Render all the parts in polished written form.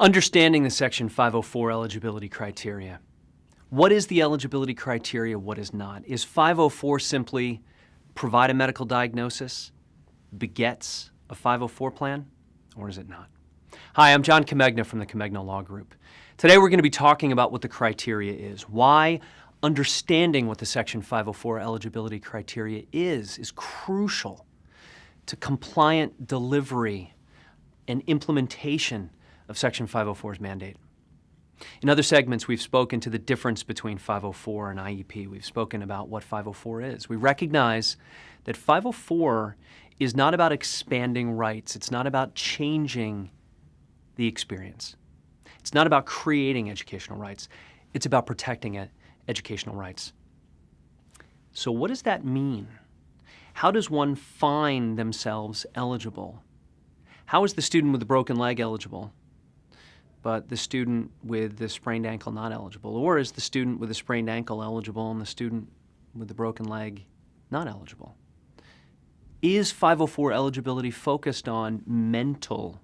Understanding the Section 504 eligibility criteria. What is the eligibility criteria? What is not? Is 504 simply provide a medical diagnosis, begets a 504 plan, or is it not? Hi, I'm John Comegna from the Comegna Law Group. Today we're going to be talking about what the criteria is, why understanding what the Section 504 eligibility criteria is crucial to compliant delivery and implementation of Section 504's mandate. In other segments, we've spoken to the difference between 504 and IEP. We've spoken about what 504 is. We recognize that 504 is not about expanding rights. It's not about changing the experience. It's not about creating educational rights. It's about protecting educational rights. So what does that mean? How does one find themselves eligible? How is the student with the broken leg eligible, but the student with the sprained ankle not eligible? Or is the student with the sprained ankle eligible and the student with the broken leg not eligible? Is 504 eligibility focused on mental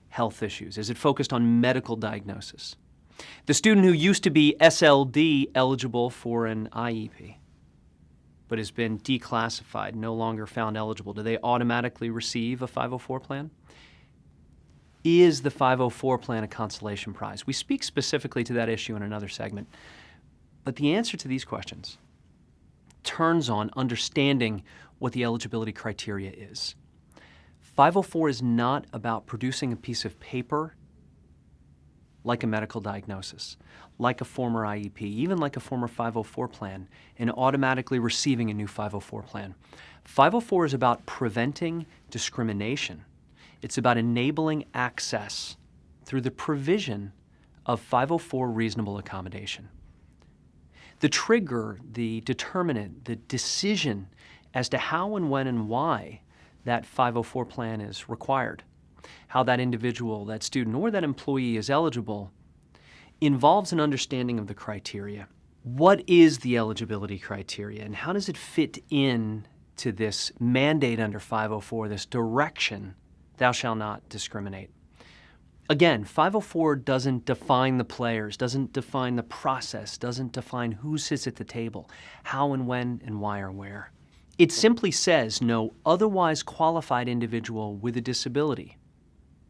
health issues? Is it focused on medical diagnosis? The student who used to be SLD eligible for an IEP but has been declassified, no longer found eligible, do they automatically receive a 504 plan? Is the 504 plan a consolation prize? We speak specifically to that issue in another segment, but the answer to these questions turns on understanding what the eligibility criteria is. 504 is not about producing a piece of paper like a medical diagnosis, like a former IEP, even like a former 504 plan, and automatically receiving a new 504 plan. 504 is about preventing discrimination. It's about enabling access through the provision of 504 reasonable accommodation. The trigger, the determinant, the decision as to how and when and why that 504 plan is required, how that individual, that student, or that employee is eligible, involves an understanding of the criteria. What is the eligibility criteria, and how does it fit in to this mandate under 504, this direction, thou shalt not discriminate? Again, 504 doesn't define the players, doesn't define the process, doesn't define who sits at the table, how and when and why or where. It simply says no otherwise qualified individual with a disability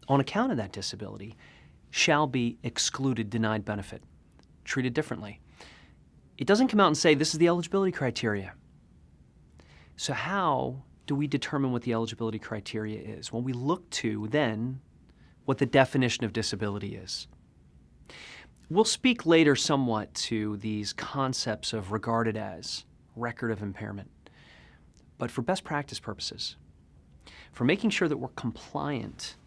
on account of that disability shall be excluded, denied benefit, treated differently. It doesn't come out and say this is the eligibility criteria. So how do we determine what the eligibility criteria is? Well, we look to then what the definition of disability is. We'll speak later somewhat to these concepts of regarded as, record of impairment. But for best practice purposes, for making sure that we're compliant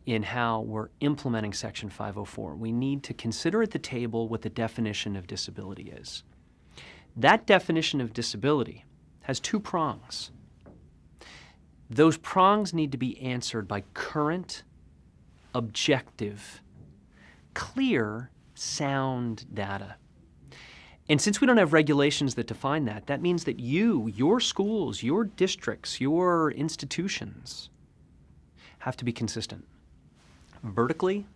in how we're implementing Section 504, we need to consider at the table what the definition of disability is. That definition of disability has two prongs. Those prongs need to be answered by current, objective, clear, sound data. And since we don't have regulations that define that, that means that you, your schools, your districts, your institutions have to be consistent, vertically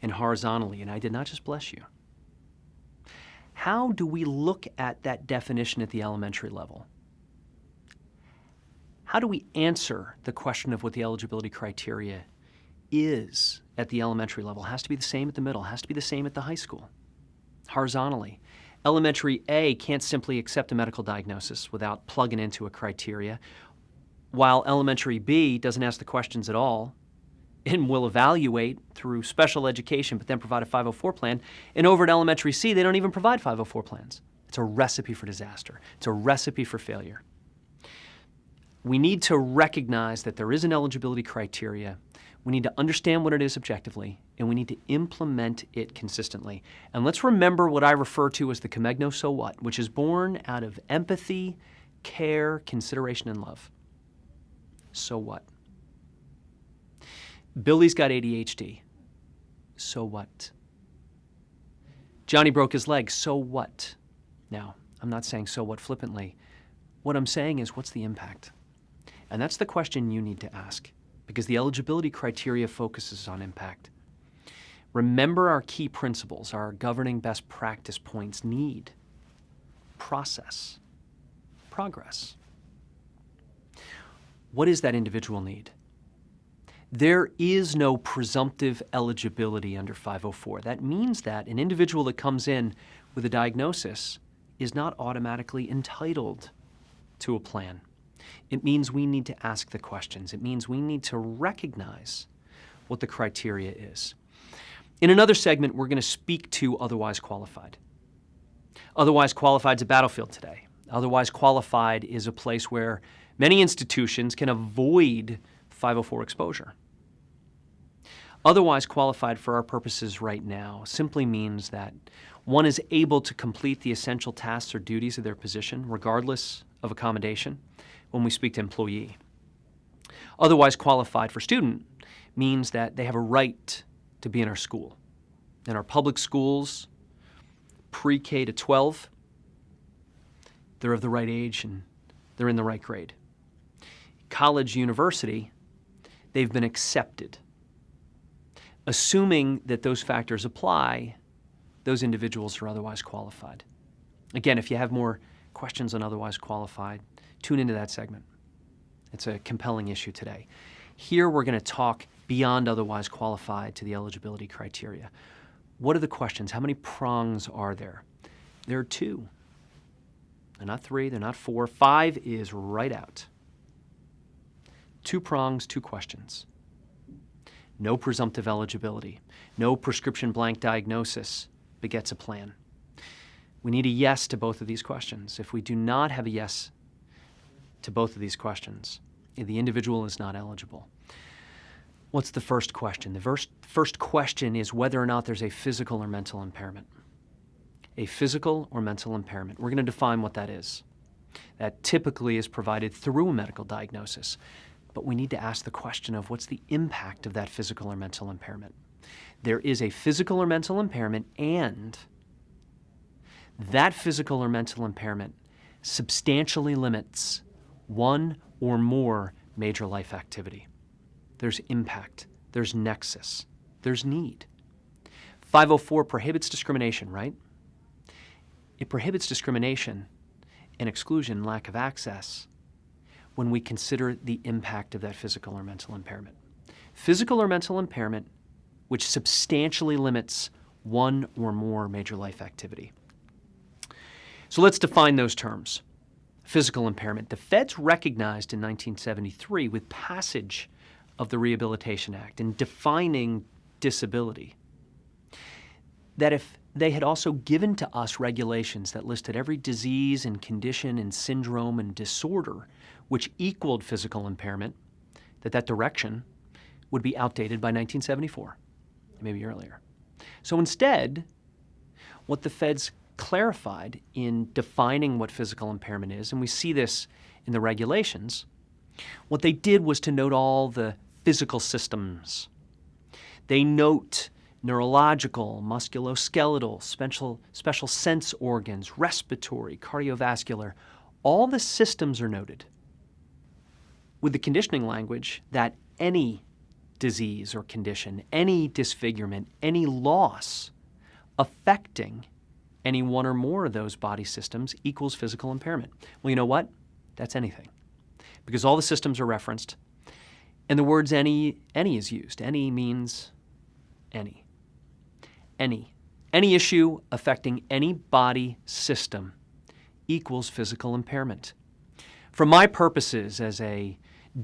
and horizontally. And I did not just bless you. How do we look at that definition at the elementary level? How do we answer the question of what the eligibility criteria is at the elementary level? It has to be the same at the middle, it has to be the same at the high school, horizontally. Elementary A can't simply accept a medical diagnosis without plugging into a criteria, while elementary B doesn't ask the questions at all and will evaluate through special education but then provide a 504 plan. And over at elementary C, they don't even provide 504 plans. It's a recipe for disaster. It's a recipe for failure. We need to recognize that there is an eligibility criteria. We need to understand what it is objectively, and we need to implement it consistently. And let's remember what I refer to as the Comegno so what, which is born out of empathy, care, consideration, and love. So what? Billy's got ADHD. So what? Johnny broke his leg. So what? Now, I'm not saying so what flippantly. What I'm saying is, what's the impact? And that's the question you need to ask, because the eligibility criteria focuses on impact. Remember our key principles, our governing best practice points: need, process, progress. What is that individual need? There is no presumptive eligibility under 504. That means that an individual that comes in with a diagnosis is not automatically entitled to a plan. It means we need to ask the questions. It means we need to recognize what the criteria is. In another segment, we're going to speak to otherwise qualified. Otherwise qualified is a battlefield today. Otherwise qualified is a place where many institutions can avoid 504 exposure. Otherwise qualified for our purposes right now simply means that one is able to complete the essential tasks or duties of their position, regardless of accommodation, when we speak to employee. Otherwise qualified for student means that they have a right to be in our school. In our public schools, pre-K to 12, they're of the right age and they're in the right grade. College, university, they've been accepted. Assuming that those factors apply, those individuals are otherwise qualified. Again, if you have more questions on otherwise qualified, tune into that segment. It's a compelling issue today. Here we're going to talk beyond otherwise qualified to the eligibility criteria. What are the questions? How many prongs are there? There are 2. They're not 3, they're not 4. 5 is right out. 2 prongs, 2 questions. No presumptive eligibility. No prescription blank diagnosis begets a plan. We need a yes to both of these questions. If we do not have a yes to both of these questions, the individual is not eligible. What's the first question? The first question is whether or not there's a physical or mental impairment. A physical or mental impairment. We're going to define what that is. That typically is provided through a medical diagnosis. But we need to ask the question of what's the impact of that physical or mental impairment. There is a physical or mental impairment, and that physical or mental impairment substantially limits one or more major life activity. There's impact, there's nexus, there's need. 504 prohibits discrimination, right? It prohibits discrimination and exclusion, lack of access, when we consider the impact of that physical or mental impairment. Physical or mental impairment which substantially limits one or more major life activity. So let's define those terms. Physical impairment. The feds recognized in 1973 with passage of the Rehabilitation Act in defining disability that if they had also given to us regulations that listed every disease and condition and syndrome and disorder which equaled physical impairment, that direction would be outdated by 1974, maybe earlier. So instead, what the feds clarified in defining what physical impairment is, and we see this in the regulations, what they did was to note all the physical systems. They note neurological, musculoskeletal, special sense organs, respiratory, cardiovascular. All the systems are noted with the conditioning language that any disease or condition, any disfigurement, any loss affecting any one or more of those body systems equals physical impairment. Well, you know what? That's anything. Because all the systems are referenced, and the words any is used. Any means any. Any issue affecting any body system equals physical impairment. For my purposes as a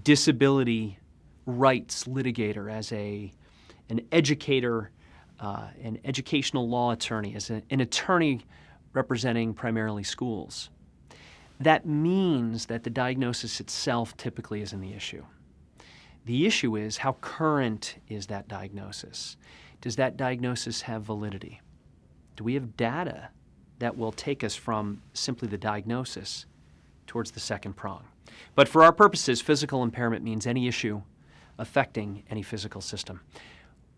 disability rights litigator, as an educator, an educational law attorney, as an attorney representing primarily schools, that means that the diagnosis itself typically isn't the issue. The issue is how current is that diagnosis? Does that diagnosis have validity? Do we have data that will take us from simply the diagnosis towards the second prong? But for our purposes, physical impairment means any issue affecting any physical system.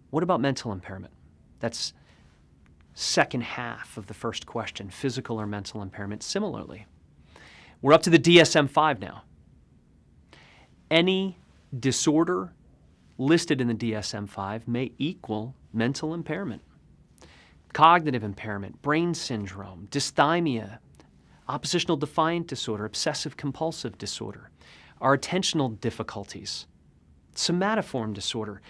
What about mental impairment? That's second half of the first question, physical or mental impairment. Similarly, we're up to the DSM-5 now. Any disorder, listed in the DSM-5 may equal mental impairment, cognitive impairment, brain syndrome, dysthymia, oppositional defiant disorder, obsessive compulsive disorder, our attentional difficulties, somatoform disorder.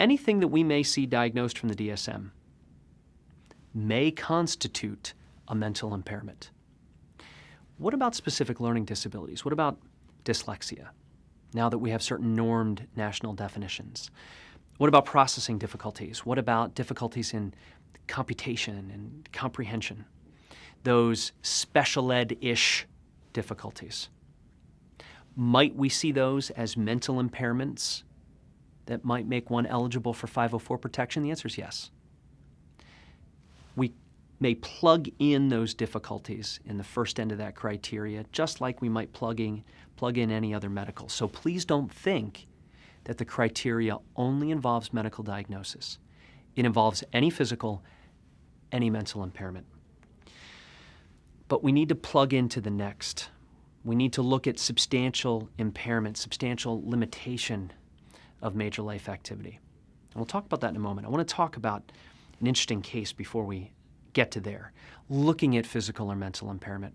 Anything that we may see diagnosed from the DSM may constitute a mental impairment. What about specific learning disabilities? What about dyslexia, now that we have certain normed national definitions? What about processing difficulties? What about difficulties in computation and comprehension? Those special ed-ish difficulties. Might we see those as mental impairments that might make one eligible for 504 protection? The answer is yes. We may plug in those difficulties in the first end of that criteria, just like we might plug in any other medical. So please don't think that the criteria only involves medical diagnosis. It involves any physical, any mental impairment. But we need to plug into the next. We need to look at substantial impairment, substantial limitation of major life activity. And we'll talk about that in a moment. I want to talk about an interesting case before we get to there, looking at physical or mental impairment.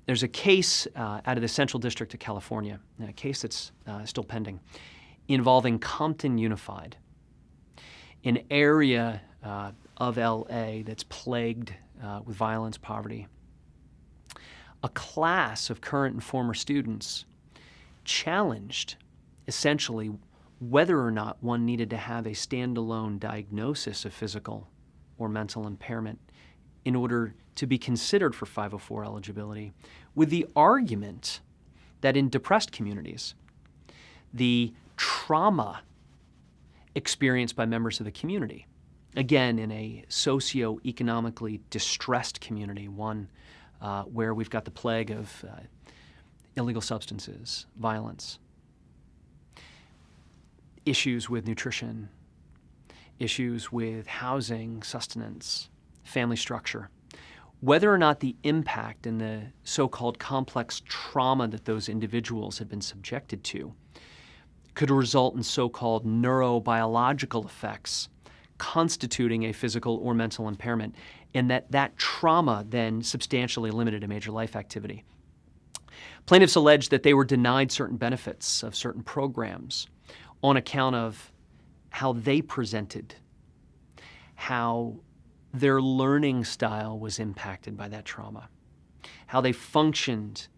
There's a case out of the Central District of California, a case that's still pending, involving Compton Unified, an area of LA that's plagued with violence, poverty. A class of current and former students challenged, essentially, whether or not one needed to have a standalone diagnosis of physical or mental impairment in order to be considered for 504 eligibility, with the argument that in depressed communities, the trauma experienced by members of the community, again, in a socioeconomically distressed community, one where we've got the plague of illegal substances, violence, issues with nutrition, issues with housing, sustenance, family structure, whether or not the impact and the so-called complex trauma that those individuals had been subjected to could result in so-called neurobiological effects constituting a physical or mental impairment, and that trauma then substantially limited a major life activity. Plaintiffs alleged that they were denied certain benefits of certain programs on account of how they presented, how their learning style was impacted by that trauma, how they functioned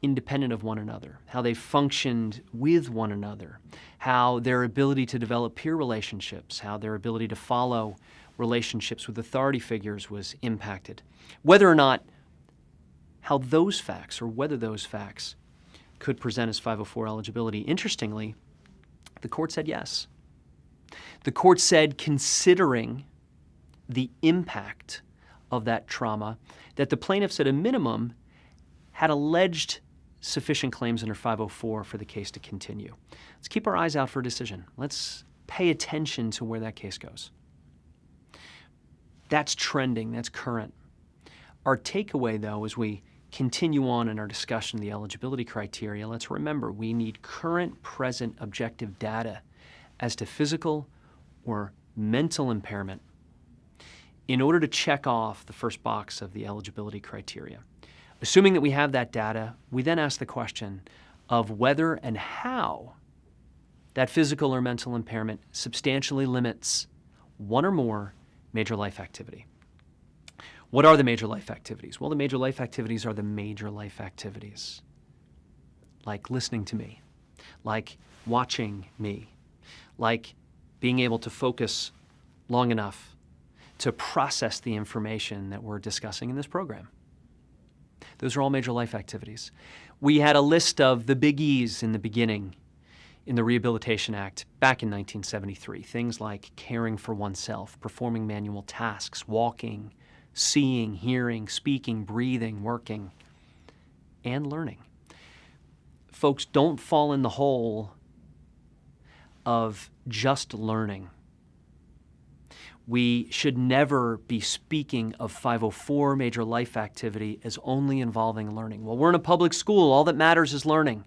independent of one another, how they functioned with one another, how their ability to develop peer relationships, how their ability to follow relationships with authority figures was impacted. Whether or not how those facts or whether those facts could present as 504 eligibility. Interestingly, the court said yes. The court said, considering the impact of that trauma, that the plaintiffs at a minimum had alleged sufficient claims under 504 for the case to continue. Let's keep our eyes out for a decision. Let's pay attention to where that case goes. That's trending, that's current. Our takeaway, though, as we continue on in our discussion of the eligibility criteria, let's remember we need current, present, objective data as to physical or mental impairment in order to check off the first box of the eligibility criteria. Assuming that we have that data, we then ask the question of whether and how that physical or mental impairment substantially limits one or more major life activity. What are the major life activities? Well, the major life activities are the major life activities, like listening to me, like watching me, like being able to focus long enough to process the information that we're discussing in this program. Those are all major life activities. We had a list of the big E's in the beginning in the Rehabilitation Act back in 1973. Things like caring for oneself, performing manual tasks, walking, seeing, hearing, speaking, breathing, working, and learning. Folks, don't fall in the hole of just learning. We should never be speaking of 504 major life activity as only involving learning. Well, we're in a public school. All that matters is learning.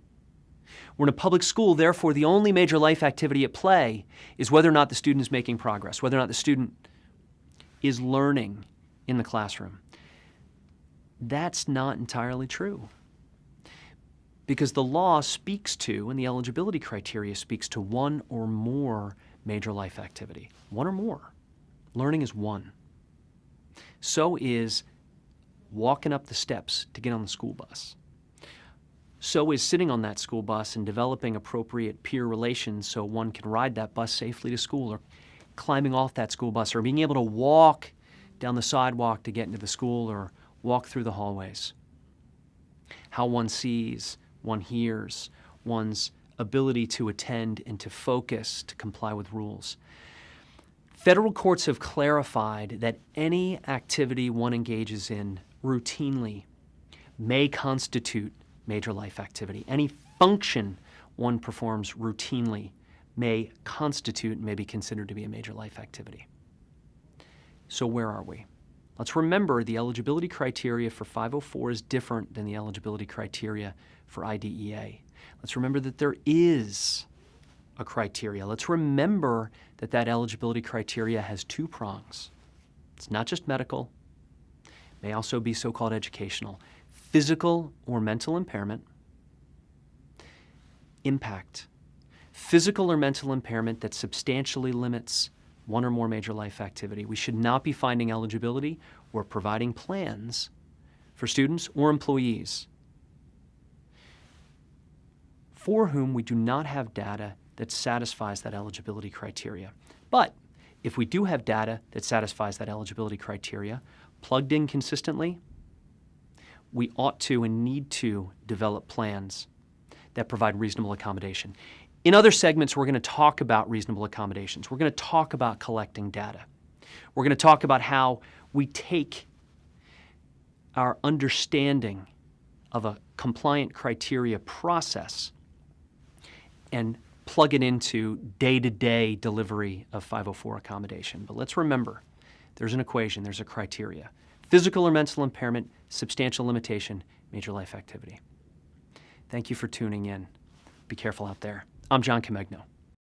We're in a public school, therefore the only major life activity at play is whether or not the student is making progress, whether or not the student is learning in the classroom. That's not entirely true, because the law speaks to, and the eligibility criteria speaks to, one or more major life activity. One or more. Learning is one. So is walking up the steps to get on the school bus. So is sitting on that school bus and developing appropriate peer relations so one can ride that bus safely to school, or climbing off that school bus, or being able to walk down the sidewalk to get into the school, or walk through the hallways. How one sees, one hears, one's ability to attend and to focus, to comply with rules. Federal courts have clarified that any activity one engages in routinely may constitute major life activity. Any function one performs routinely may constitute and may be considered to be a major life activity. So where are we? Let's remember the eligibility criteria for 504 is different than the eligibility criteria for IDEA. Let's remember that there is a criteria. Let's remember that that eligibility criteria has two prongs. It's not just medical, it may also be so-called educational. Physical or mental impairment, impact. Physical or mental impairment that substantially limits one or more major life activity. We should not be finding eligibility or providing plans for students or employees for whom we do not have data that satisfies that eligibility criteria. But if we do have data that satisfies that eligibility criteria, plugged in consistently, we ought to and need to develop plans that provide reasonable accommodation. In other segments, we're going to talk about reasonable accommodations. We're going to talk about collecting data. We're going to talk about how we take our understanding of a compliant criteria process and plug it into day-to-day delivery of 504 accommodation. But let's remember, there's an equation, there's a criteria. Physical or mental impairment, substantial limitation, major life activity. Thank you for tuning in. Be careful out there. I'm John Camegno.